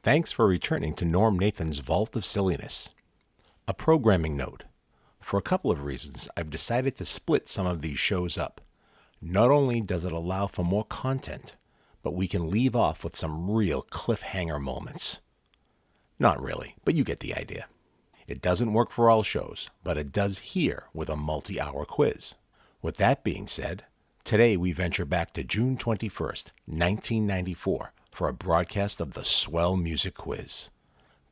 Thanks for returning to Norm Nathan's Vault of Silliness. A programming note. For a couple of reasons, I've decided to split some of these shows up. Not only does it allow for more content, but we can leave off with some real cliffhanger moments. Not really, but you get the idea. It doesn't work for all shows, but it does here with a multi-hour quiz. With that being said, today we venture back to June 21st, 1994, for a broadcast of the Swell Music Quiz.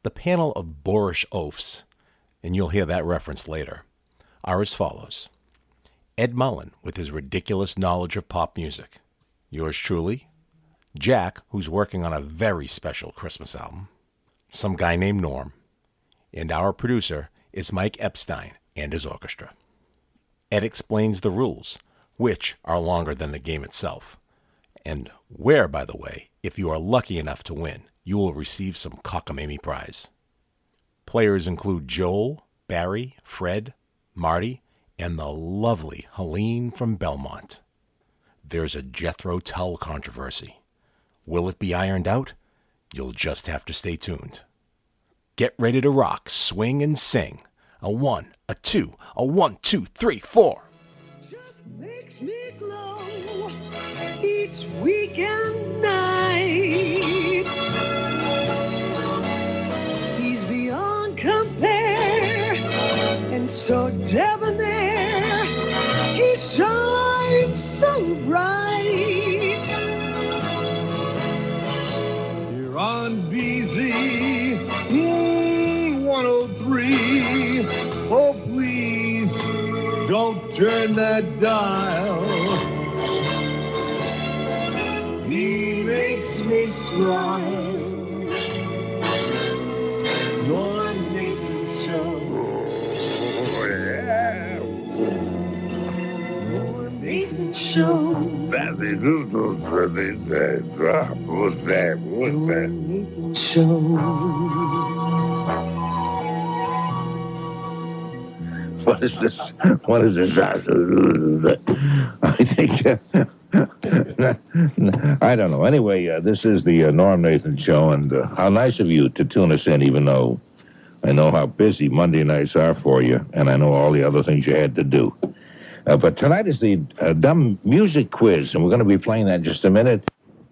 The panel of boorish oafs, and you'll hear that reference later, are as follows. Ed Mullen, with his ridiculous knowledge of pop music. Yours truly, Jack, who's working on a very special Christmas album. Some guy named Norm. And our producer is Mike Epstein and his orchestra. Ed explains the rules, which are longer than the game itself. And where, by the way, if you are lucky enough to win, you will receive some cockamamie prize. Players include Joel, Barry, Fred, Marty, and the lovely Helene from Belmont. There's a Jethro Tull controversy. Will it be ironed out? You'll just have to stay tuned. Get ready to rock, swing, and sing. A 1, a 2, a 1, 2, 3, 4. Just makes me glow each weekend night. He's beyond compare and so debonair. He shines so bright. You're on BZ 103. Oh, please don't turn that dial. He makes me smile. Norm Nathan Show. Norm Nathan Show. What's that? Show. What is this? What is this? I think, I don't know. Anyway, this is the Norm Nathan Show, and how nice of you to tune us in, even though I know how busy Monday nights are for you, and I know all the other things you had to do. But tonight is the Dumb Music Quiz, and we're going to be playing that in just a minute.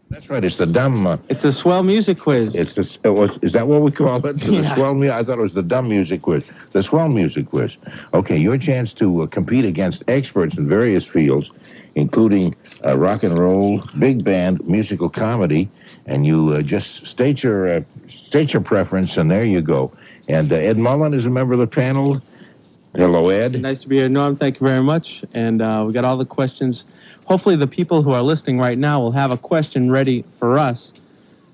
That's right, it's the dumb... It's the Swell Music Quiz. Is that what we call it? The Swell I thought it was the Dumb Music Quiz. The Swell Music Quiz. Okay, your chance to compete against experts in various fields, including rock and roll, big band, musical comedy, and you just state your preference, and there you go. And Ed Mullen is a member of the panel. Hello, Ed. Nice to be here, Norm. Thank you very much. And we got all the questions. Hopefully the people who are listening right now will have a question ready for us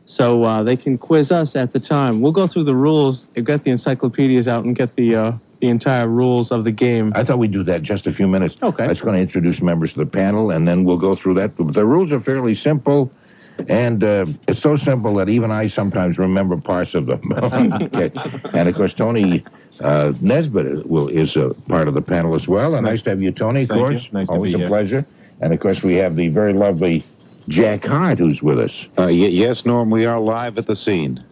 so they can quiz us at the time. We'll go through the rules, get the encyclopedias out, and get the entire rules of the game. I thought we'd do that in just a few minutes. Okay. I was going to introduce members of the panel, and then we'll go through that. The rules are fairly simple, and it's so simple that even I sometimes remember parts of them. Okay. And, of course, Tony... Nesbitt is a part of the panel as well. And nice to have you, Tony, of course. Nice Always to be a pleasure. And, of course, we have the very lovely Jack Hart, who's with us. Yes, Norm, we are live at the scene.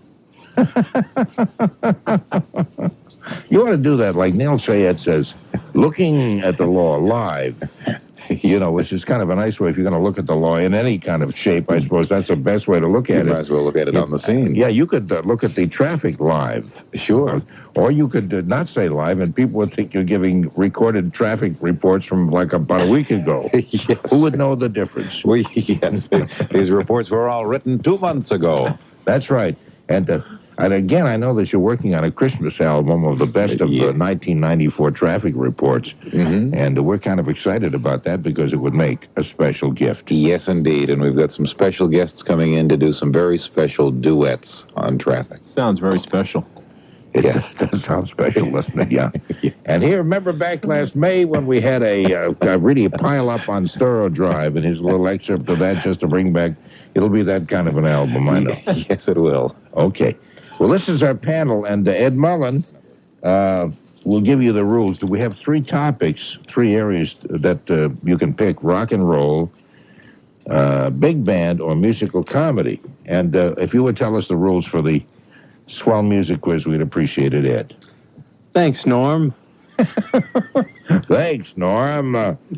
You ought to do that like Neil Sayed says, looking at the law live. You know, which is kind of a nice way if you're going to look at the law in any kind of shape. I suppose that's the best way to look at it. You might as well look at it on the scene. Yeah, you could look at the traffic live. Sure. Or you could not say live, and people would think you're giving recorded traffic reports from like about a week ago. Yes. Who would know the difference? Yes. These reports were all written 2 months ago. That's right. And again, I know that you're working on a Christmas album of the best of the 1994 traffic reports. Mm-hmm. And we're kind of excited about that because it would make a special gift. Yes, indeed. And we've got some special guests coming in to do some very special duets on traffic. Sounds very special. It does sound special, doesn't it? Yeah. And here, remember back last May when we had a really pile up on Stereo Drive, and his little excerpt of that just to bring back, it'll be that kind of an album, I know. Yes, it will. Okay. Well, this is our panel, and Ed Mullen will give you the rules. We have 3 topics, 3 areas that you can pick: rock and roll, big band, or musical comedy. And if you would tell us the rules for the Swell Music Quiz. We'd appreciate it, Ed. Thanks, Norm. Thanks, Norm.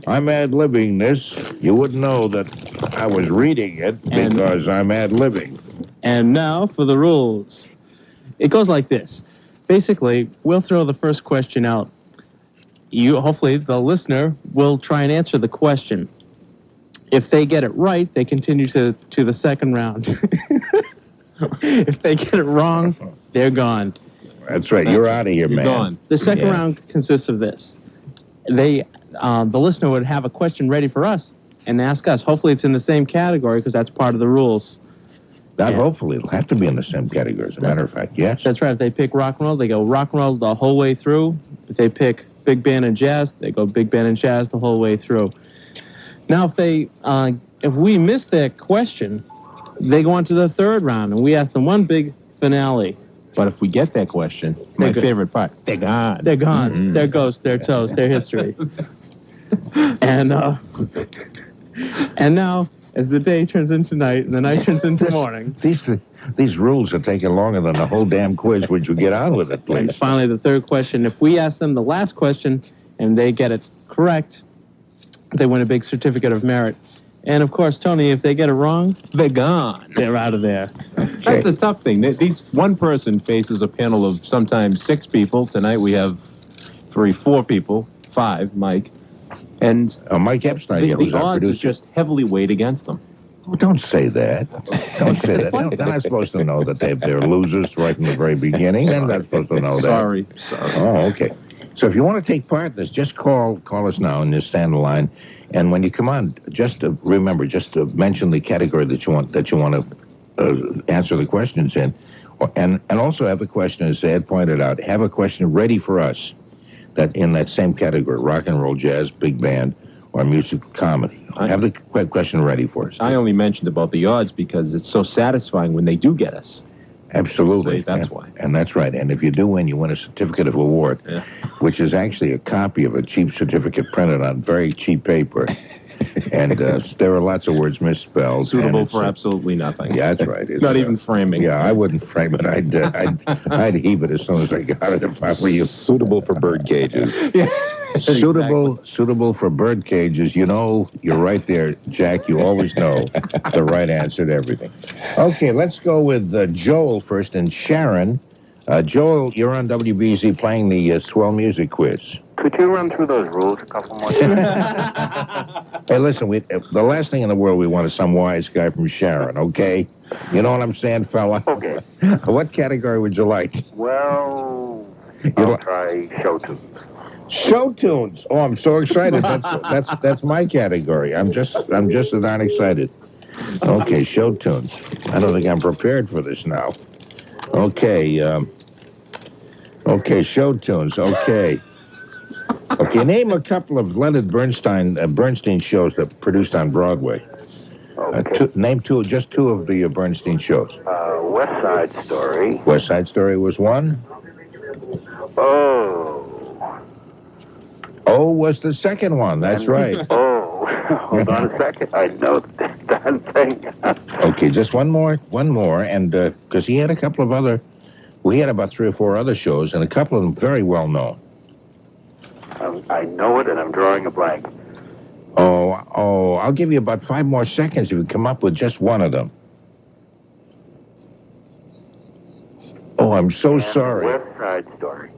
I'm ad-libbing this. You wouldn't know that I was reading it because I'm ad-libbing. And now for the rules. It goes like this. Basically, we'll throw the first question out. Hopefully, the listener will try and answer the question. If they get it right, they continue to the second round. If they get it wrong, they're gone. That's right. You're out of here, man. Gone. The second round consists of this. The listener would have a question ready for us and ask us. Hopefully, it's in the same category because that's part of the rules. Not hopefully. It'll have to be in the same category, as a matter of fact. Yes. That's right. If they pick rock and roll, they go rock and roll the whole way through. If they pick big band and jazz, they go big band and jazz the whole way through. Now, if we miss that question, they go on to the third round, and we ask them one big finale. But if we get that question, my favorite part, they're gone. They're gone. Mm-hmm. Their ghosts, their toes, their history. And now, as the day turns into night and the night turns into morning. These rules are taking longer than the whole damn quiz. Would you get on with it, please? And finally, the third question. If we ask them the last question and they get it correct, they win a big certificate of merit. And, of course, Tony, if they get it wrong, they're gone. They're out of there. Okay. That's the tough thing. These one person faces a panel of sometimes 6 people. Tonight we have 4 people, 5, Mike. And Mike Epstein, the who's our odds producer. just heavily weighed against them. Oh, don't say that. Don't say that. They're not supposed to know that they're losers right from the very beginning. They're not supposed to know that. Sorry. Oh, okay. So if you want to take part in this, just call us now and just stand in line. And when you come on, just remember, mention the category that you want to answer the questions in, and also have a question, as Ed pointed out, have a question ready for us that in that same category: rock and roll, jazz, big band, or music comedy. Have the question ready for us. I only mentioned about the odds because it's so satisfying when they do get us. Absolutely. That's why. And that's right. And if you do win, you win a certificate of award, which is actually a copy of a cheap certificate printed on very cheap paper. And there are lots of words misspelled. Suitable for absolutely nothing. Yeah, that's right. It's, not even framing. Yeah, I wouldn't frame it. I'd heave it as soon as I got it if I were you. Suitable for bird cages. Yeah. Suitable for bird cages. You know, you're right there, Jack. You always know the right answer to everything. Okay, let's go with Joel first and Sharon. Joel, you're on WBZ playing the Swell Music Quiz. Could you run through those rules a couple more times? Hey, listen, the last thing in the world we want is some wise guy from Sharon, okay? You know what I'm saying, fella? Okay. What category would you like? Well, I'll try show tunes. Show tunes. Oh, I'm so excited. That's my category. I'm just as darn excited. Okay, show tunes. I don't think I'm prepared for this now. Okay. Okay, show tunes. Okay. Okay, name a couple of Leonard Bernstein shows that produced on Broadway. Okay. Name just two of the Bernstein shows. West Side Story. West Side Story was one. Oh was the second one. That's right. Hold on a second. I know that damn thing. Okay, just one more, and because he had a couple of other, we had about 3 or 4 other shows, and a couple of them very well known. I know it, and I'm drawing a blank. Oh, I'll give you about 5 more seconds if you come up with just one of them. Oh, I'm so sorry. West Side Story.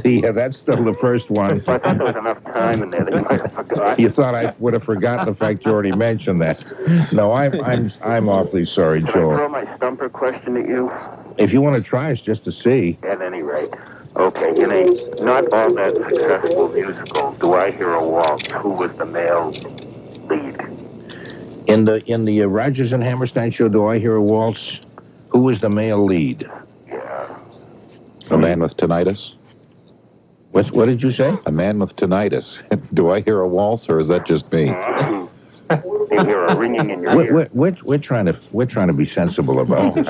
Yeah, that's still the first one. I thought there was enough time in there that you might have forgotten. You thought I would have forgotten the fact you already mentioned that. No, I'm awfully sorry, Can I Joel. throw my stumper question at you? If you want to try, it's just to see. At any rate. Okay, in a not all that successful musical, Do I Hear a Waltz, who was the male lead? In the Rodgers and Hammerstein show, Do I Hear a Waltz? Who was the male lead? Yeah. A man with tinnitus? What did you say? A man with tinnitus. Do I hear a waltz, or is that just me? You hear a ringing in your ear. We're trying to be sensible about this.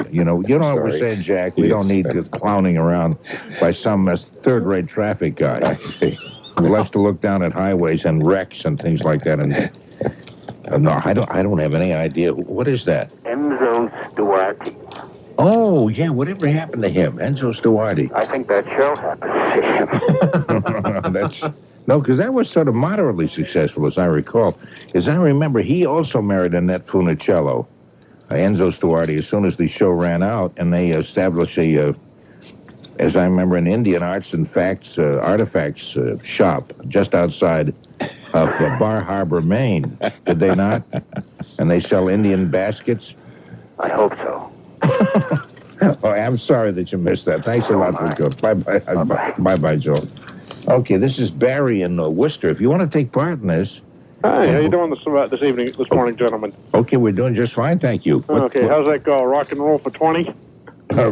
You know what we're saying, Jack. We don't need clowning around by some third-rate traffic guy who loves to look down at highways and wrecks and things like that. And no, I don't have any idea. What is that? Enzo Stuarti. Oh, yeah, whatever happened to him? Enzo Stuardi. I think that show happened to him. No, because that was sort of moderately successful, as I recall. As I remember, he also married Annette Funicello, Enzo Stuardi, as soon as the show ran out, and they established as I remember, an Indian arts and artifacts shop just outside of Bar Harbor, Maine. Did they not? And they sell Indian baskets. I hope so. Oh, I'm sorry that you missed that. Thanks a lot for Joe. Bye-bye, Joe. Okay, this is Barry in Worcester. If you want to take part in this. Hi, how you doing this morning, gentlemen? Okay, we're doing just fine, thank you. Okay, how's that go? Rock and roll for 20? Of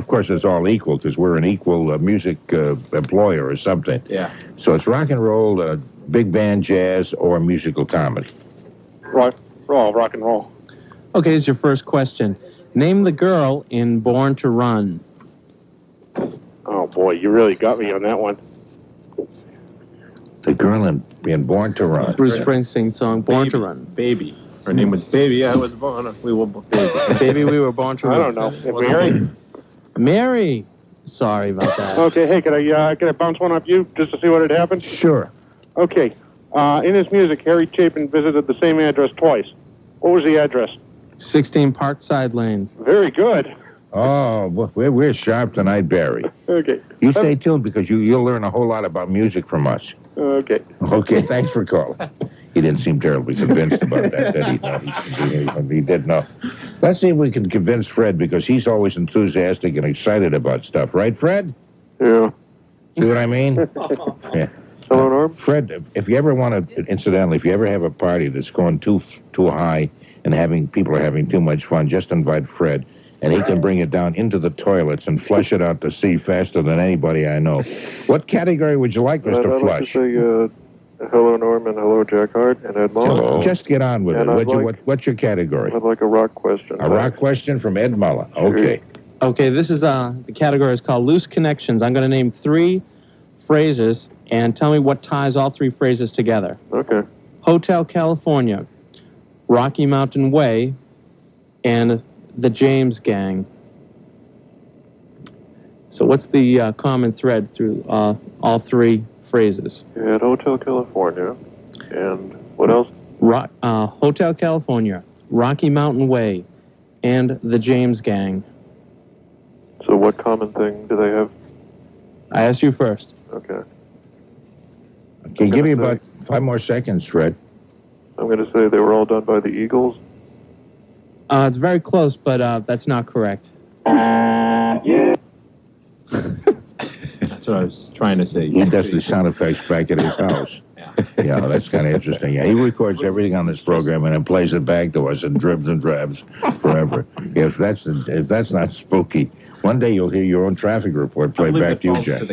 course, it's all equal because we're an equal music employer or something. Yeah. So it's rock and roll, big band jazz, or musical comedy. Rock and roll. Okay, here's your first question. Name the girl in Born to Run. Oh, boy, you really got me on that one. The girl in Born to Run. Bruce Springsteen's song, Born to Run. Baby. Her name was Baby. I was born. We were baby. Baby, we were born to run. I don't know. Mary? Mary. Sorry about that. Okay, hey, can I bounce one off you just to see what had happened? Sure. Okay. In his music, Harry Chapin visited the same address twice. What was the address? 16 Parkside Lane. Very good. Oh, we're sharp tonight, Barry. Okay. You stay tuned because you'll learn a whole lot about music from us. Okay. Okay, thanks for calling. He didn't seem terribly convinced about that, did he? No, he did not. Let's see if we can convince Fred, because he's always enthusiastic and excited about stuff. Right, Fred? Yeah. See what I mean? Yeah. Hello, Norm? Fred, if you ever want to, incidentally, if you ever have a party that's going too high and people are having too much fun, just invite Fred, and he can bring it down into the toilets and flush it out to sea faster than anybody I know. What category would you like, Mr. I'd Flush? like to say, hello, Norm, and hello, Jack Hart, and Ed Mullen. Hello. Just get on with it. What's your category? I'd like a rock question. A rock question from Ed Mullen. Okay. Okay, this is, the category is called Loose Connections. I'm going to name 3 phrases and tell me what ties all 3 phrases together. Okay. Hotel California, Rocky Mountain Way, and the James Gang. So what's the common thread through all 3 phrases? You had Hotel California, and what else? Hotel California, Rocky Mountain Way, and the James Gang. So what common thing do they have? I asked you first. Okay. Okay, give me about 5 more seconds, Fred. I'm going to say they were all done by the Eagles. It's very close, but that's not correct. Yeah. That's what I was trying to say. He does the sound effects back at his house. Yeah, that's kind of interesting. Yeah, he records everything on this program and then plays it back to us in dribs and drabs forever. If that's not spooky, one day you'll hear your own traffic report played back to you, Jack.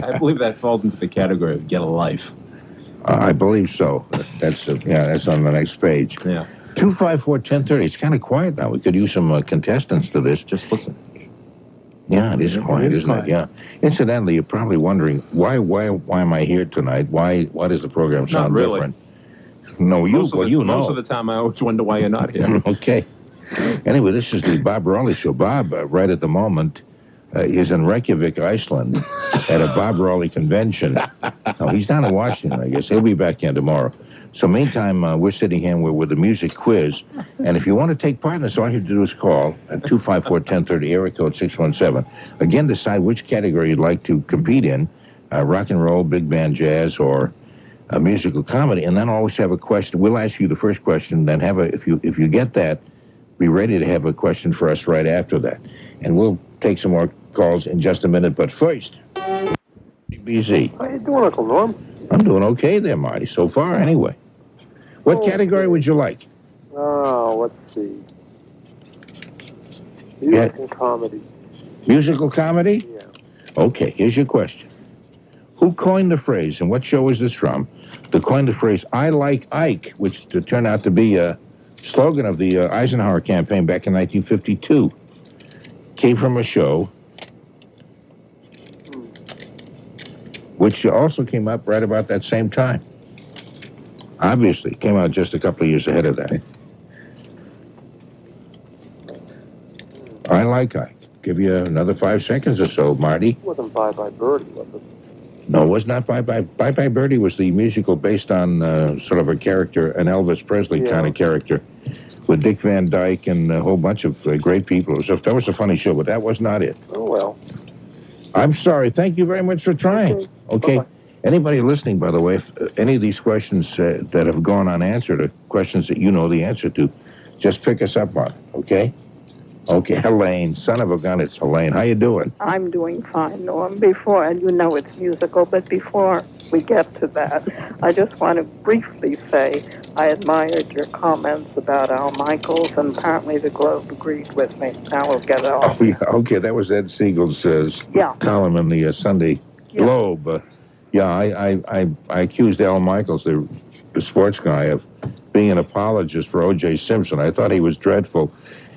I believe that falls into the category of get a life. I believe so. That's on the next page. Yeah. 254-1030. It's kind of quiet now. We could use some contestants to this. Just listen. Yeah, it is quiet, isn't it? Yeah. Incidentally, you're probably wondering why am I here tonight? Why does the program sound different? No, Most of the time, I always wonder why you're not here. Okay. Anyway, this is the Bob Raleigh Show. Bob, right at the moment, is in Reykjavik, Iceland, at a Bob Raleigh convention. No, he's down in Washington, I guess. He'll be back in tomorrow. So meantime, we're sitting here with the music quiz. And if you want to take part in this, all you have to do is call at 254-1030, area code 617. Again, decide which category you'd like to compete in, rock and roll, big band jazz, or musical comedy. And then always have a question. We'll ask you the first question, then if you get that, be ready to have a question for us right after that. And we'll take some more calls in just a minute. But first, BZ. How you doing, Uncle Norm? I'm doing okay there, Marty, so far anyway. What category would you like? Oh, let's see. Music and comedy. Musical comedy? Yeah. Okay, here's your question. Who coined the phrase, and what show is this from, to coin the phrase, I like Ike, which turned out to be a slogan of the Eisenhower campaign back in 1952. Came from a show which also came up right about that same time. Obviously, came out just a couple of years ahead of that. I like Ike. Give you another 5 seconds or so, Marty. It wasn't Bye Bye Birdie, was it? No, it was not Bye Bye. Bye Bye Birdie was the musical based on sort of a character, an Elvis Presley kind of character, with Dick Van Dyke and a whole bunch of great people. That was a funny show, but that was not it. Oh, well. I'm sorry. Thank you very much for trying. Okay. Bye-bye. Anybody listening, by the way, if any of these questions that have gone unanswered are questions that you know the answer to, just pick us up on, okay? Okay, Helene, son of a gun, it's Helene. How you doing? I'm doing fine, Norm. Before, and you know it's musical, but before we get to that, I just want to briefly say I admired your comments about Al Michaels, and apparently the Globe agreed with me. Now we'll get it off. Oh, yeah, okay, that was Ed Siegel's column in the Sunday Globe. I accused Al Michaels, the sports guy, of being an apologist for O.J. Simpson. I thought he was dreadful.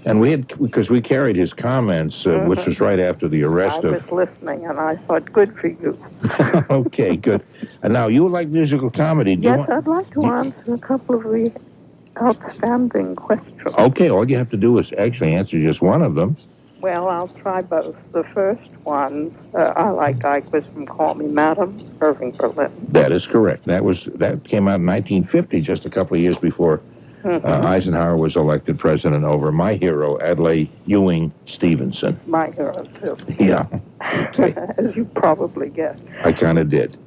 And because we carried his comments, which was right after the arrest I was listening, and I thought, good for you. Okay, good. And now, you like musical comedy. Yes, I'd like to answer a couple of the outstanding questions. Okay, all you have to do is actually answer just one of them. Well, I'll try both. The first one, I like Ike, was from Call Me Madam, Irving Berlin. That is correct. That came out in 1950, just a couple of years before Eisenhower was elected president over my hero, Adlai Ewing Stevenson. My hero, too. Yeah. Okay. As you probably guessed. I kind of did.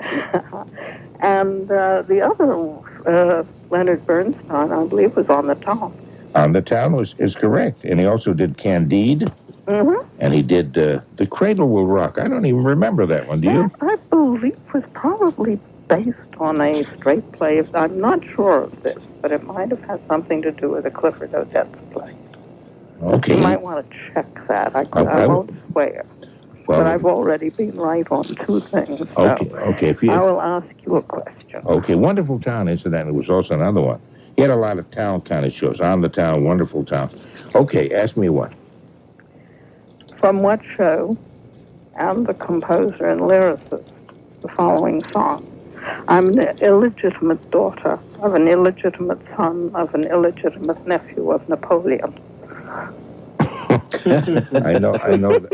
And the other, Leonard Bernstein, I believe, was On the Town. On the Town is correct. And he also did Candide. And he did The Cradle Will Rock. I don't even remember that one, do you? I believe was probably based on a straight play. I'm not sure of this, but it might have had something to do with a Clifford Odets play. Okay. You might want to check that. I won't swear. Well, but I've already been right on 2 things. So okay. I will ask you a question. Okay, Wonderful Town, incidentally, was also another one. He had a lot of town kind of shows. On the Town, Wonderful Town. Okay, ask me one. From what show and the composer and lyricist the following song? I'm the illegitimate daughter of an illegitimate son of an illegitimate nephew of Napoleon. I know.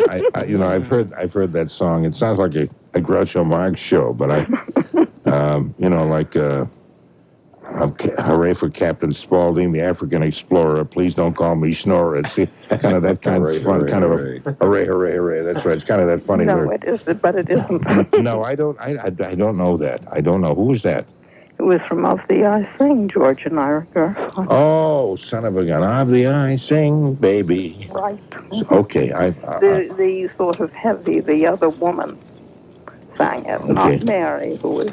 I've heard that song. It sounds like a Groucho Marx show, but hooray for Captain Spaulding, the African explorer. Please don't call me Schnorrer. It's kind of that kind of fun, kind of a hooray, hooray, hooray. That's right. It's kind of that funny. No, it isn't, but it isn't. No, I don't know that. I don't know. Who was that? It was from Of the I Sing, George and Ira Gershwin. Oh, son of a gun. Of the I Sing, baby. Right. Okay. The sort of heavy, the other woman sang it, not Mary, who was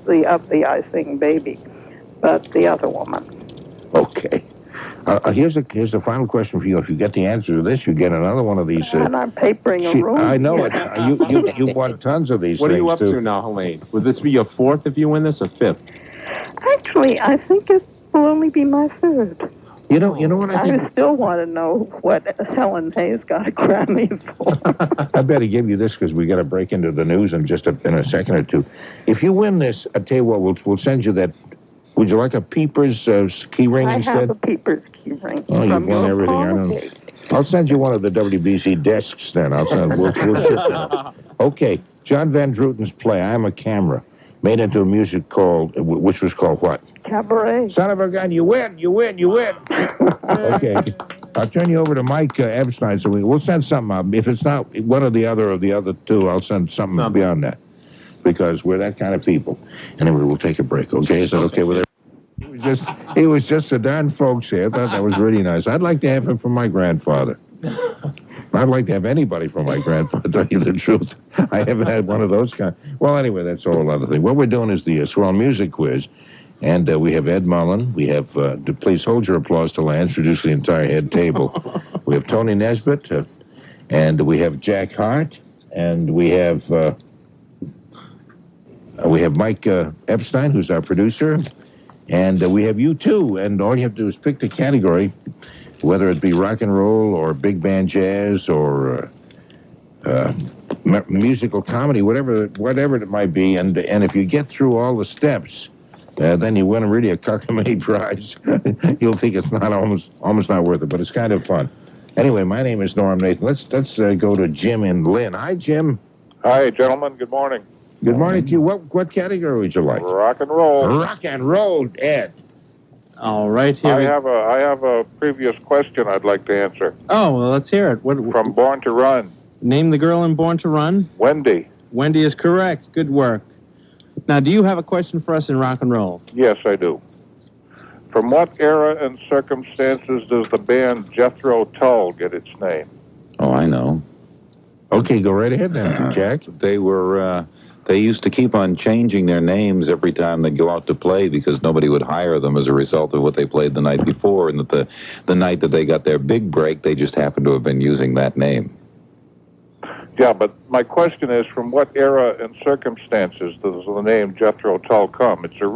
the Of the I Sing, baby, but the other woman. Okay. Here's the final question for you. If you get the answer to this, you get another one of these. And I'm papering a room. I know it. You've won tons of these. What things, are you up to now, Helene? Would this be your 4th if you win this, or 5th? Actually, I think it will only be my 3rd. You know what I think? I still want to know what Helen Hayes got a Grammy for. I better give you this because we got to break into the news in in a second or two. If you win this, I tell you what, we'll send you that. Would you like a Peepers key ring instead? I have a Peepers key ring. Oh, you've won everything. I don't. I'll send you one of the WBC desks then. We'll ship that. Okay, John Van Druten's play, I Am a Camera, made into a music which was called what? Cabaret. Son of a gun, you win. Okay. I'll turn you over to Mike Epstein, so we'll send something up. If it's not one or the other 2, I'll send something beyond that. Because we're that kind of people. Anyway, we'll take a break, okay? Is that okay with everyone? He was just a darn folksy. I thought that was really nice. I'd like to have him from my grandfather. I'd like to have anybody from my grandfather, to tell you the truth. I haven't had one of those kind. Well, anyway, that's a whole other thing. What we're doing is the Swell Music Quiz. And we have Ed Mullen. We have, please hold your applause till I introduce the entire head table. We have Tony Nesbitt. And we have Jack Hart. And we have Mike Epstein, who's our producer, and we have you too. And all you have to do is pick the category, whether it be rock and roll or big band jazz or musical comedy, whatever it might be. And if you get through all the steps, then you win really a cockamamie prize. You'll think it's not almost not worth it, but it's kind of fun. Anyway, my name is Norm Nathan. Let's go to Jim and Lynn. Hi, Jim. Hi, gentlemen. Good morning. Good morning to you. What category would you like? Rock and roll. Rock and roll, Ed. All right, here I have a previous question I'd like to answer. Oh, well, let's hear it. From Born to Run. Name the girl in Born to Run. Wendy. Wendy is correct. Good work. Now, do you have a question for us in rock and roll? Yes, I do. From what era and circumstances does the band Jethro Tull get its name? Oh, I know. Okay, go right ahead then, Jack. They were, they used to keep on changing their names every time they go out to play because nobody would hire them as a result of what they played the night before, and that the night that they got their big break, they just happened to have been using that name. Yeah, but my question is, from what era and circumstances does the name Jethro Tull come? He's a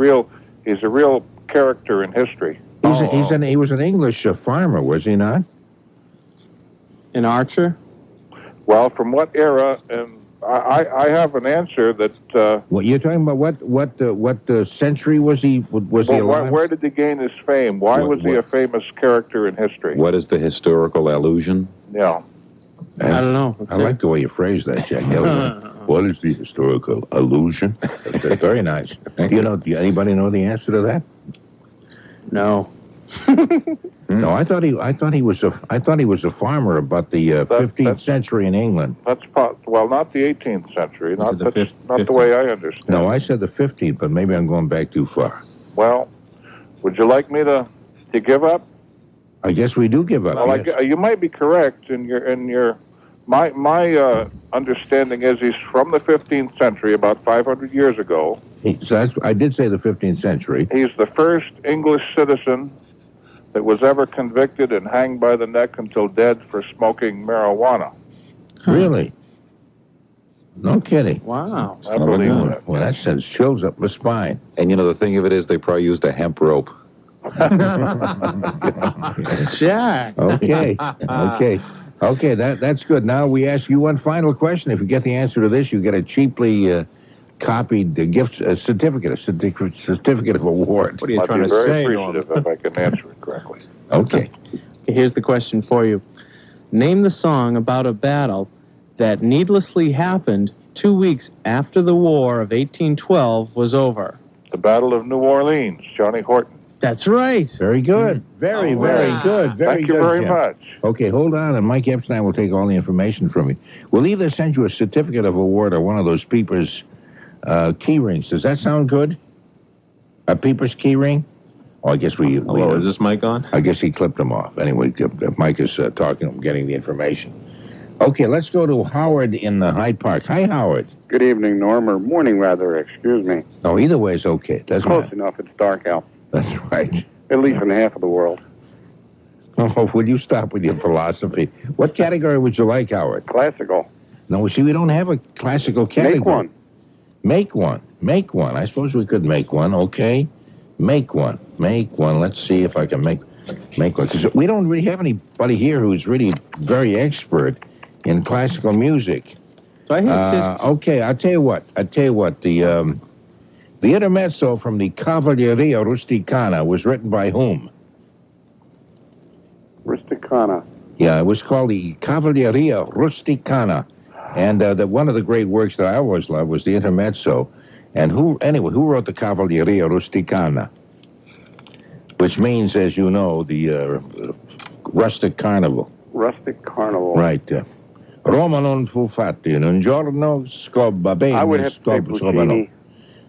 real character in history. He was an English farmer, was he not? An archer? Well, from what era? And I have an answer that. What you're talking about? What century was he? Was he alive? Where did he gain his fame? Why was he a famous character in history? What is the historical allusion? Yeah. I don't know. I like the way you phrase that, Jack. What is the historical allusion? That's very nice. Do anybody know the answer to that? No. No, I thought he was a farmer about the 15th century in England. That's not the 18th century. Not the 15th? way I understand. No, I said the 15th, but maybe I'm going back too far. Well, would you like me to give up? I guess we do give up. Well, yes. You might be correct in your. My understanding is he's from the 15th century, about 500 years ago. I did say the 15th century. He's the first English citizen that was ever convicted and hanged by the neck until dead for smoking marijuana. Really? No kidding. Wow. I believe that. Well, that sends chills up my spine. And the thing of it is, they probably used a hemp rope. Jack. Okay, that's good. Now we ask you one final question. If you get the answer to this, you get a cheaply copied certificate of award. What are you trying to say? I'd be very appreciative if I can answer it correctly. Okay. Here's the question for you. Name the song about a battle that needlessly happened 2 weeks after the War of 1812 was over. The Battle of New Orleans, Johnny Horton. That's right. Very good. Very good. Thank you very much. Okay, hold on, and Mike Epstein will take all the information from you. We'll either send you a certificate of award or one of those Peepers key rings. Does that sound good? A Peepers key ring? Oh, I guess Hello, is this mic on? I guess he clipped them off. Anyway, Mike is talking, getting the information. Okay, let's go to Howard in Hyde Park. Hi, Howard. Good evening, Norm, or morning, rather, excuse me. No, either way is okay. Doesn't Close matter. enough, it's dark out. That's right. At least in half of the world. Oh, will you stop with your philosophy? What category would you like, Howard? Classical. No, see, we don't have a classical category. Make one. Make one. I suppose we could make one, okay? Make one. Let's see if I can make one. Because we don't really have anybody here who's really very expert in classical music. So I insist. Okay, I'll tell you what. The intermezzo from the Cavalleria Rusticana was written by whom? Rusticana. Yeah, it was called the Cavalleria Rusticana. And one of the great works that I always loved was the intermezzo. And who wrote the Cavalleria Rusticana? Which means, as you know, the rustic carnival. Rustic carnival. Right. Roma non fu fatta in un giorno, scobba bene. I would have to say Puccini.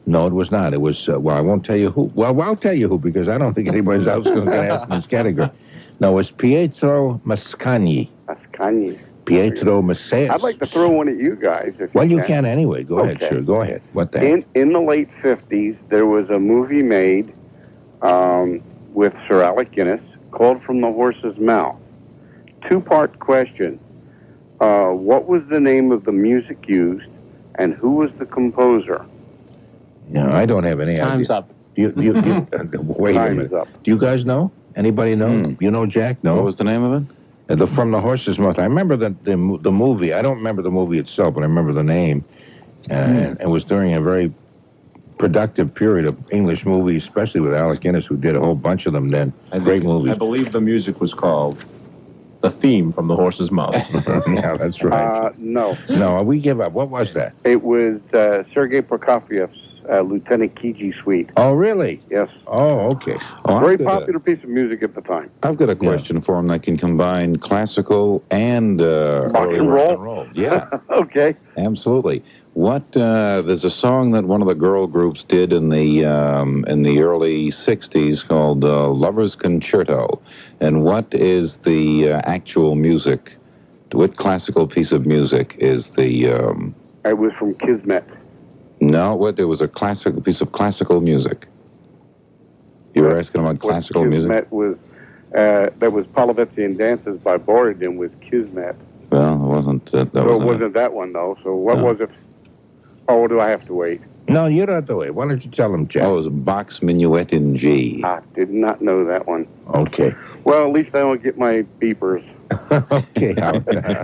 No, it was not. It was, I won't tell you who. Well, I'll tell you who, because I don't think anybody else is going to get asked in this category. No, it was Pietro Mascagni. Pietro Mascagni. I'd like to throw one at you guys. If you can anyway. Go ahead, sure. Go ahead. What the heck? In the late 50s, there was a movie made with Sir Alec Guinness called From the Horse's Mouth. Two-part question. What was the name of the music used, and who was the composer? Yeah, I don't have any idea. Time's up. Wait a minute. Is up. Do you guys know? Anybody know? You know, Jack? No? What was the name of it? From the Horse's Mouth. I remember the movie. I don't remember the movie itself, but I remember the name. And it was during a very productive period of English movies, especially with Alec Guinness, who did a whole bunch of them then. Great movies. I believe the music was called The theme from The Horse's Mouth. Yeah, that's right. No. No, we give up. What was that? It was Sergei Prokofiev's Lieutenant Kiji Suite. Oh, really? Yes. Oh, okay. Oh, Very popular piece of music at the time. I've got a question for him that can combine classical and Rock and roll? Yeah, Okay. absolutely. What there's a song that one of the girl groups did in the early '60s called "Lover's Concerto," and what is the actual music? What classical piece of music is the? It was from Kismet. No, what there was a classical piece of classical music. You were asking about classical music. Kismet was that was Polovetsi and Dances by Borodin with Kismet. Well, it wasn't. That So it wasn't. wasn't that one though. So what was it? Oh, do I have to wait? No, you don't have to wait. Why don't you tell him, Jack? Oh, it was a Bach's Minuet in G. I did not know that one. Okay. Well, at least I don't get my beepers. Okay.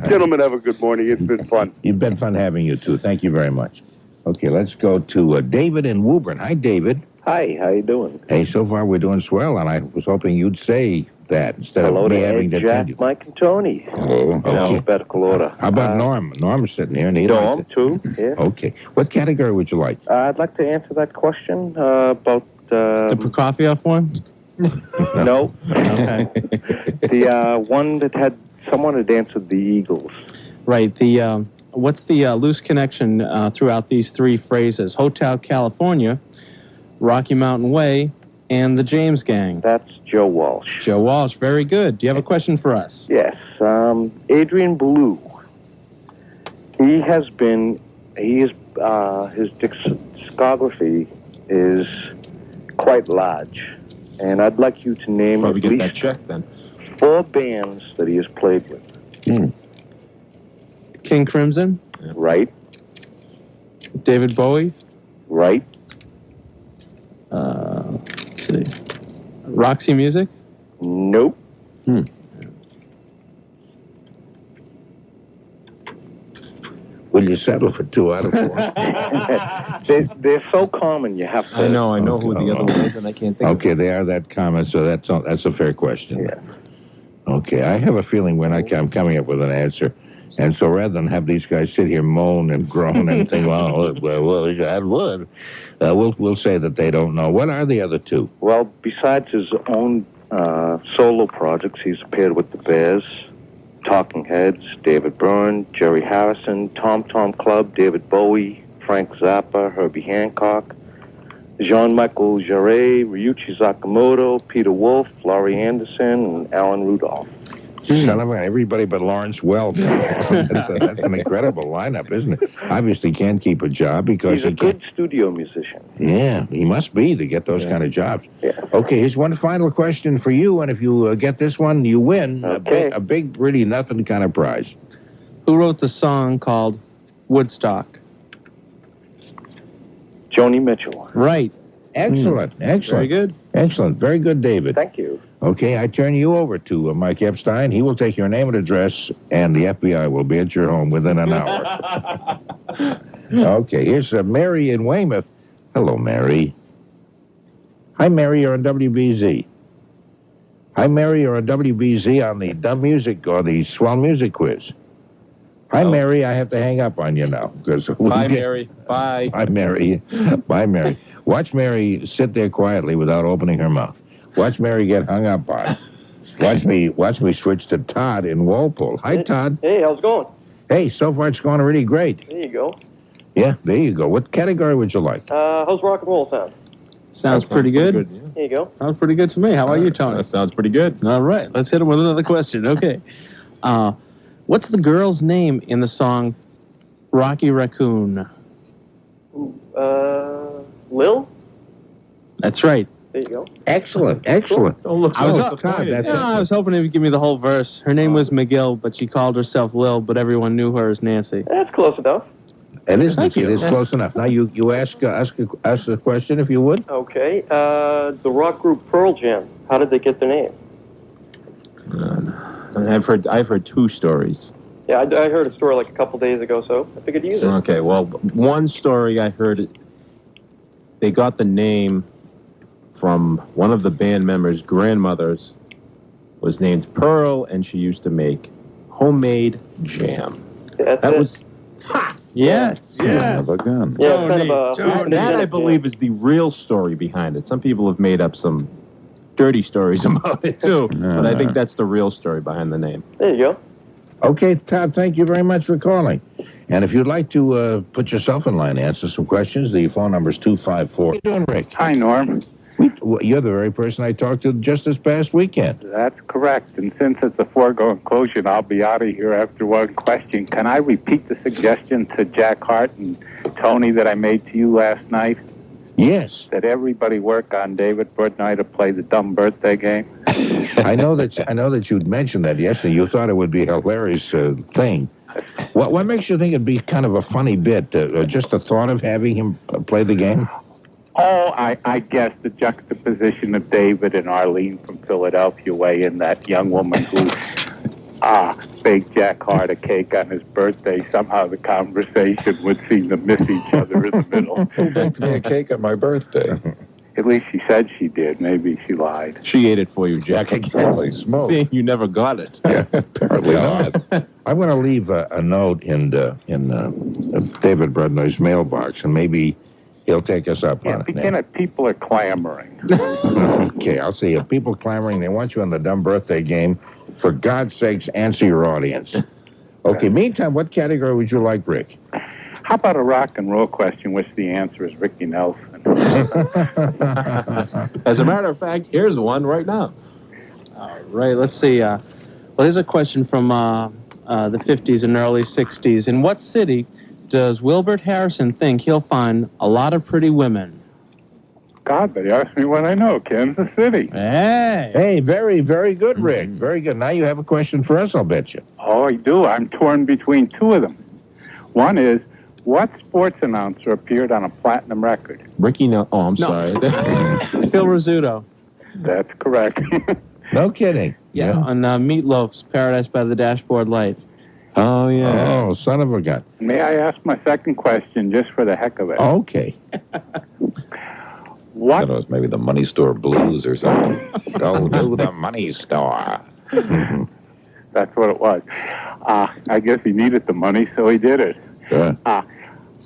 Gentlemen, have a good morning. It's been fun. It's been fun having you, too. Thank you very much. Okay, let's go to David in Woburn. Hi, David. Hi, how you doing? Hey, so far we're doing swell, and I was hoping you'd say that instead Hello of me to having Ed, to tell Jack, you. Mike, and Tony. Hello. In Okay. alphabetical order. How about Norm? Norm's sitting here, and he'd like Norm, too. Yeah. Okay. What category would you like? I'd like to answer that question about... The Prokofiev one? No. Okay. The one that had... Someone had answered the Eagles. Right. The what's the loose connection throughout these three phrases? Hotel California, Rocky Mountain Way, and the James Gang. That's Joe Walsh. Joe Walsh. Very good. Do you have a question for us? Yes. Adrian Belew. He has been... his discography is quite large. And I'd like you to name Probably at get least that check then. 4 bands that he has played with. King Crimson, Right. David Bowie. Right. Let's see. Roxy Music. Nope. Will you settle for 2 out of 4? They're so common, you have to... I know who the other one is, and I can't think Okay, they are that common, so that's a fair question. Yeah. Okay, I have a feeling I'm coming up with an answer. And so rather than have these guys sit here moan and groan and think, well, God would, we'll say that they don't know. What are the other 2? Well, besides his own solo projects, he's appeared with the Bears, Talking Heads, David Byrne, Jerry Harrison, Tom Tom Club, David Bowie, Frank Zappa, Herbie Hancock, Jean-Michel Jarre, Ryuichi Sakamoto, Peter Wolf, Laurie Anderson, and Alan Rudolph. Son of a, everybody but Lawrence Welk. That's an incredible lineup, isn't it? Obviously can't keep a job because He's a good studio musician. Yeah, he must be to get those kind of jobs. Yeah. Okay, here's one final question for you, and if you get this one, you win Okay. a big, really nothing kind of prize. Who wrote the song called Woodstock? Joni Mitchell. Right. Excellent, excellent. Very good. Excellent, very good, David. Thank you. Okay, I turn you over to Mike Epstein. He will take your name and address, and the FBI will be at your home within an hour. Okay, here's Mary in Weymouth. Hello, Mary. Hi, Mary, you're on WBZ. Hi, Mary, you're on WBZ on the Dumb Music or the Swell Music Quiz. Hi, Mary, I have to hang up on you now. Bye, Mary. Bye. Bye, Mary. Bye, Mary. Watch Mary sit there quietly without opening her mouth. Watch Mary get hung up on. Watch me switch to Todd in Walpole. Hi, Todd. Hey, how's it going? Hey, so far it's going really great. There you go. Yeah, there you go. What category would you like? How's rock and roll sound? Sounds pretty good. There you go. Sounds pretty good to me. How about you, Tony? That sounds pretty good. All right, let's hit him with another question. Okay. What's the girl's name in the song Rocky Raccoon? Lil? That's right. There you go. Excellent, excellent. Don't look I was, so disappointed. I was hoping he'd give me the whole verse. Her name was McGill, but she called herself Lil, but everyone knew her as Nancy. That's close enough. It is, Thank you. It is close enough. Now, you ask a question, if you would. Okay. The rock group Pearl Jam. How did they get their name? I've heard 2 stories. Yeah, I heard a story like a couple days ago, so I figured to use it. Okay, well, one story I heard, they got the name from one of the band members' grandmothers was named Pearl, and she used to make homemade jam. That's That it. was... Ha! Yes, Son yes. of a gun. Yeah, kind of a... That, I believe, is the real story behind it. Some people have made up some dirty stories about it, too. But I think that's the real story behind the name. There you go. Okay, Todd, thank you very much for calling. And if you'd like to put yourself in line, answer some questions, the phone number is 254. How you doing, Rick? Hi, Norm. You're the very person I talked to just this past weekend. That's correct. And since it's a foregone conclusion, I'll be out of here after one question. Can I repeat the suggestion to Jack Hart and Tony that I made to you last night? Yes. That everybody work on David Burdnight to play the dumb birthday game? I know that you'd mentioned that yesterday. You thought it would be a hilarious thing. What makes you think it'd be kind of a funny bit? Just the thought of having him play the game? Oh, I guess the juxtaposition of David and Arlene from Philadelphia way in that young woman who baked Jack Hart a cake on his birthday. Somehow the conversation would seem to miss each other in the middle. Who baked me a cake on my birthday? At least she said she did. Maybe she lied. She ate it for you, Jack, I guess. Holy smoke. Seeing you never got it. Yeah, apparently not. I'm going to leave a note in David Burdnight's mailbox, and maybe he'll take us up on it. Begin it. People are clamoring. Okay, I'll see. If people clamoring, they want you on the dumb birthday game. For God's sakes, answer your audience. Okay, meantime, what category would you like, Rick? How about a rock and roll question, which the answer is Ricky Nelson? As a matter of fact, here's one right now. All right, let's see. Well, here's a question from the 50s and early 60s. In what city does Wilbert Harrison think he'll find a lot of pretty women? God, they asked me what I know. Kansas City. Hey, very, very good, Rick. Very good. Now you have a question for us, I'll bet you. Oh, I do. I'm torn between two of them. One is, what sports announcer appeared on a platinum record? Ricky, no. Oh, I'm sorry. Phil Rizzuto. That's correct. No kidding. Yeah. On Meatloaf's Paradise by the Dashboard Light. Oh, yeah. Oh, son of a gun. May I ask my second question just for the heck of it? Okay. I thought it was maybe the Money Store Blues or something. Go to the Money Store. That's what it was. I guess he needed the money, so he did it. Sure.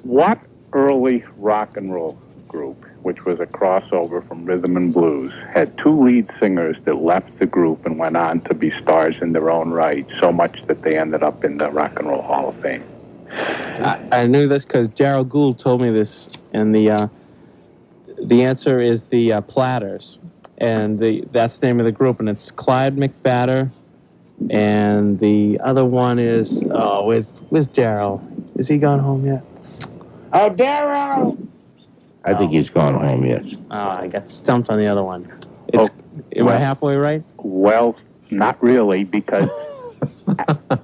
What early rock and roll group, which was a crossover from rhythm and blues, had two lead singers that left the group and went on to be stars in their own right, so much that they ended up in the Rock and Roll Hall of Fame? I knew this because Darryl Gould told me this, and the answer is the Platters, and that's the name of the group, and it's Clyde McPhatter, and the other one is where's Darryl? Is he gone home yet? Oh, Darryl! I think he's gone home, yes. Oh, I got stumped on the other one. Am I halfway right? Well, not really, because a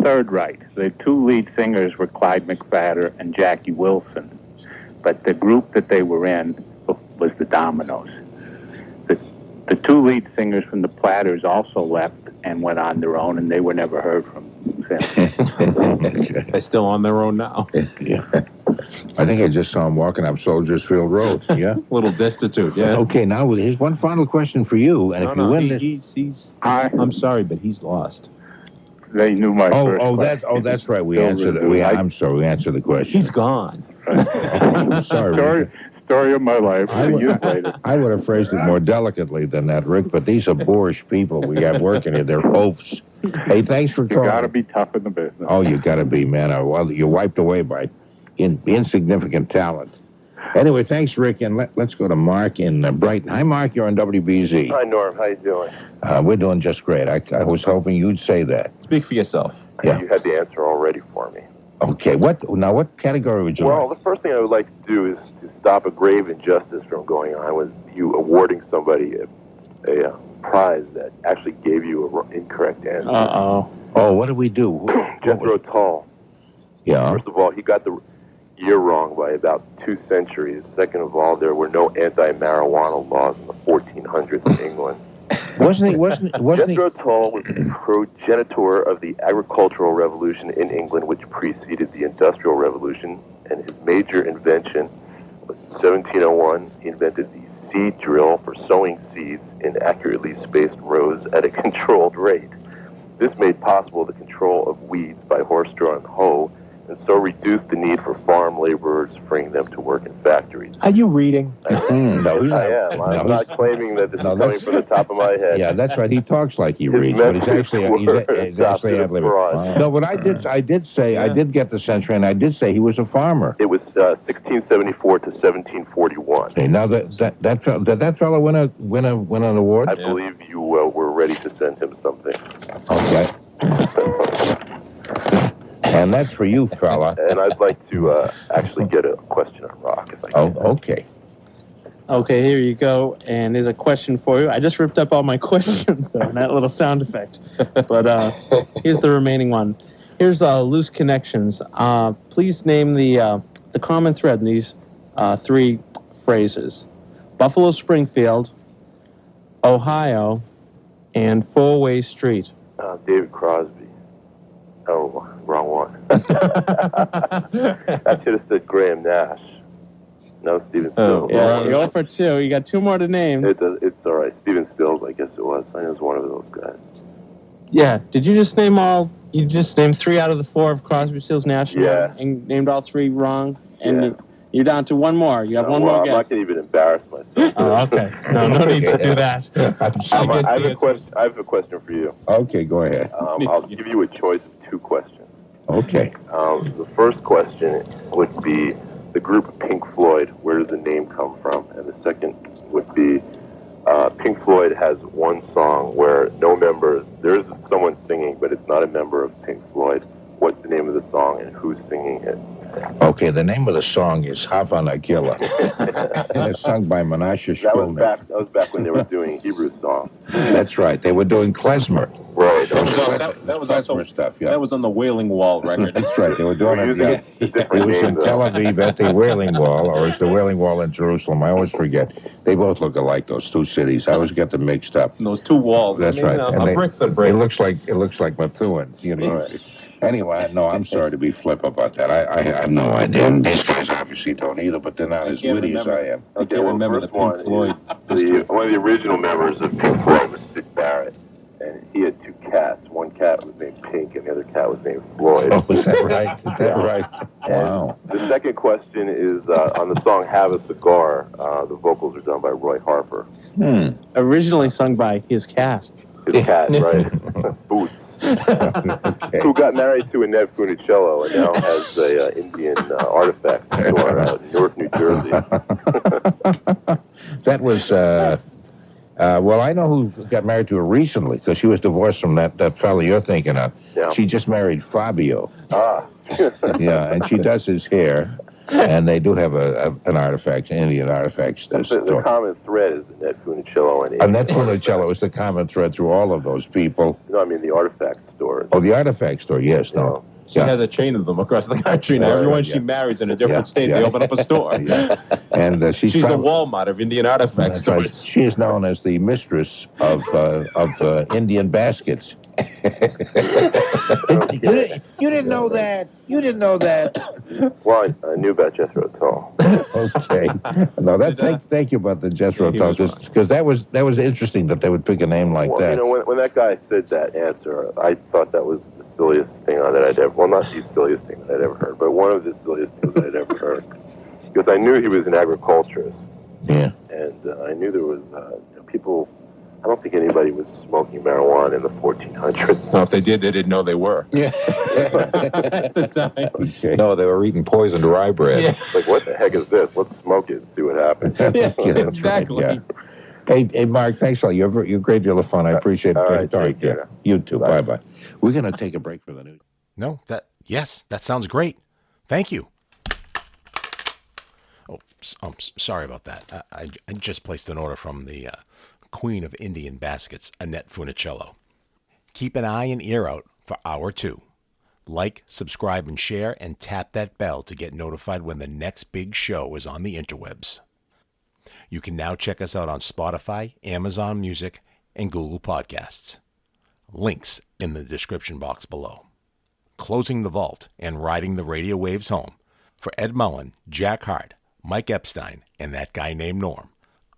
third right. The two lead singers were Clyde McPhatter and Jackie Wilson, but the group that they were in was the Dominoes. The two lead singers from the Platters also left and went on their own, and they were never heard from since. They're still on their own now. Yeah. I think I just saw him walking up Soldiers Field Road. Yeah. A little destitute, yeah. Okay, now here's one final question for you, and if you win this, I'm sorry, but he's lost. They knew my first question. That's right. We answered it. I'm sorry. We answered the question. He's gone. Sorry. Story of my life. I would have phrased it more delicately than that, Rick, but these are boorish people we have working here. They're oafs. Hey, thanks for calling. You got to be tough in the business. Oh, you got to be, man. Well, you're wiped away by insignificant talent. Anyway, thanks, Rick, and let's go to Mark in Brighton. Hi, Mark. You're on WBZ. Hi, Norm. How you doing? We're doing just great. I was hoping you'd say that. Speak for yourself. Yeah. You had the answer already for me. Okay. What category would you like? Well, the first thing I would like to do is to stop a grave injustice from going on with you awarding somebody a prize that actually gave you an incorrect answer. Uh-oh. Oh, what did we do? Jethro Tull. Yeah. First of all, he got the year wrong by about 2 centuries. Second of all, there were no anti-marijuana laws in the 1400s in England. Wasn't Jethro Tull was the progenitor of the agricultural revolution in England, which preceded the Industrial Revolution, and his major invention was 1701. He invented the seed drill for sowing seeds in accurately spaced rows at a controlled rate. This made possible the control of weeds by horse-drawn hoe, and so reduced the need for farm laborers, freeing them to work in factories. Are you reading? No, he's I am. I'm not claiming that this is coming from the top of my head. Yeah, that's right. He talks like he His reads, but he's messages actually were he's actually adopted ad-libbing. abroad. No, but I did say I did get the century, and I did say he was a farmer. It was 1674 to 1741. Okay, now did that fellow win an award? I believe you were ready to send him something. Okay. And that's for you, fella. And I'd like to actually get a question on rock, if I can. Oh, okay. Okay, here you go. And there's a question for you. I just ripped up all my questions, though, in that little sound effect. But here's the remaining one. Here's Loose Connections. Please name the common thread in these three phrases. Buffalo Springfield, Ohio, and Four-Way Street. David Crosby. Oh, wrong one. I should have said Graham Nash. No, Stephen Stills. Yeah, you're 0 for 2. You got 2 more to name. It's all right. Stephen Stills, I guess it was. I was one of those guys. Yeah. Did you just name all? You just named 3 out of the 4 of Crosby, Stills, Nash, Yeah. and named all 3 wrong. And Yeah. you're down to 1 more. You have one more I'm guess. not going to even embarrass myself. Oh, okay. No need to do that. I have a question for you. Okay, go ahead. I'll give you a choice of 2 questions. Okay. The first question would be the group Pink Floyd. Where does the name come from? And the second would be Pink Floyd has one song where no member, there's someone singing, but it's not a member of Pink Floyd. What's the name of the song and who's singing it? Okay, the name of the song is Havana Gilla. And it's sung by Menashe Shkolnik. That was back when they were doing Hebrew songs. That's right. They were doing klezmer. Right. That was klezmer stuff, yeah. That was on the Wailing Wall record. That's right. They were doing it. Yeah. It was name, in though. Tel Aviv at the Wailing Wall, or it's the Wailing Wall in Jerusalem. I always forget. They both look alike, those 2 cities. I always get them mixed up. And those 2 walls. That's right. And A brick's a brick. It looks like Methuen. You know. Right. Anyway, no, I'm sorry to be flip about that. I have no idea. And these guys obviously don't either, but they're not as witty as I am. I can't remember the Pink Floyd. One of the original members of Pink Floyd was Sid Barrett, and he had 2 cats. One cat was named Pink, and the other cat was named Floyd. Oh, is that right? Is that right? Wow. The second question is on the song "Have a Cigar." The vocals are done by Roy Harper. Originally sung by his cat. His cat, right? Boots. Okay. Who got married to Annette Funicello and now has a Indian artifact store out in Newark, New Jersey. That was, well, I know who got married to her recently, because she was divorced from that fella you're thinking of. Yeah. She just married Fabio. Ah. Yeah, and she does his hair, and they do have an artifact, Indian artifact The store. common thread is Annette Funicello and Annette Funicello is the common thread through all of those people. No, I mean the artifact store. Oh, the artifact store, yes, no. She has a chain of them across the country now. Right, Everyone yeah. she marries in a different Yeah, state, yeah. they open up a store. Yeah. And she's the probably- Walmart of Indian artifact That's right. stores. She is known as the mistress of Indian baskets. You didn't know that. You didn't know that. Well, I knew about Jethro Tull. Okay. No, thank you about the Jethro Tull, because that was interesting that they would pick a name like Well, that. you know, when that guy said that answer, I thought that was the silliest thing that I'd ever, well, not the silliest thing that I'd ever heard, but one of the silliest things that I'd ever heard. Because I knew he was an agriculturist. Yeah. And I knew there was people, I don't think anybody was smoking marijuana in the 1400s. Well, if they did, they didn't know they were. Yeah. At the time. Okay. No, they were eating poisoned rye bread. Yeah. Like, what the heck is this? Let's smoke it and see what happens. Yeah, that's right, exactly. yeah. Hey, Mark, thanks a lot. You're a great deal of fun. I appreciate it. All right, Talking take to you. care. You too. Bye-bye. We're going to take a break for the news. No, yes, that sounds great. Thank you. Oh, sorry about that. I just placed an order from the Queen of Indian Baskets, Annette Funicello. Keep an eye and ear out for Hour 2. Like, subscribe, and share, and tap that bell to get notified when the next big show is on the interwebs. You can now check us out on Spotify, Amazon Music, and Google Podcasts. Links in the description box below. Closing the vault and riding the radio waves home. For Ed Mullen, Jack Hart, Mike Epstein, and that guy named Norm,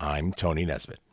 I'm Tony Nesbitt.